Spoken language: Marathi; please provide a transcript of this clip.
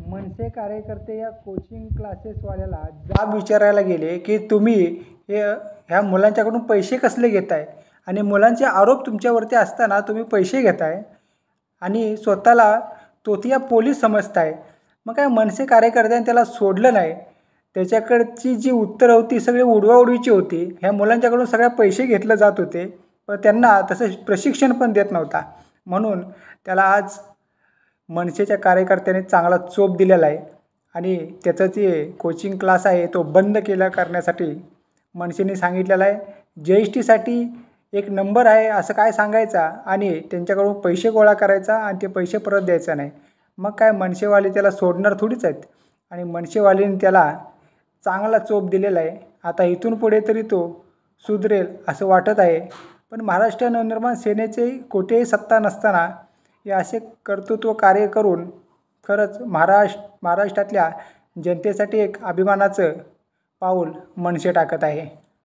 मनसे कार्यकर्ते या कोचिंग क्लासेसवाल्याला जाब विचारायला गेले की तुम्ही ह्या मुलांच्याकडून पैसे कसले घेताय आणि मुलांचे आरोप तुमच्यावरती असताना तुम्ही पैसे घेताय आणि स्वतःला तोतिया पोलीस समजताय। मग काय मनसे कार्यकर्त्यांनी त्याला सोडलं नाही। त्याच्याकडची जी उत्तरं होती सगळी उडवाउडवीची होती। ह्या मुलांच्याकडून सगळे पैसे घेतले जात होते, पण त्यांना तसं प्रशिक्षण पण देत नव्हता। म्हणून त्याला आज मनसेच्या कार्यकर्त्यांनी चांगला चोप दिलेला आहे आणि त्याचं जे कोचिंग क्लास आहे तो बंद करण्यासाठी मनसेने सांगितलेलं आहे। जीएसटीसाठी एक नंबर आहे असं काय सांगायचा आणि त्यांच्याकडून पैसे गोळा करायचा आणि ते पैसे परत द्यायचा नाही। मग काय मनसेवाले त्याला सोडणार थोडीच आहेत आणि मनसेवाल्यांनी त्याला चांगला चोप दिलेला आहे। आता इथून पुढे तरी तो सुधरेल असं वाटत आहे। पण महाराष्ट्र नवनिर्माण सेनेचे कोठेही सत्ता नसताना हे असे कर्तृत्व कार्य करून खरंच महाराष्ट्रातल्या जनतेसाठी एक अभिमानाचं पाऊल मनसे टाकत आहे।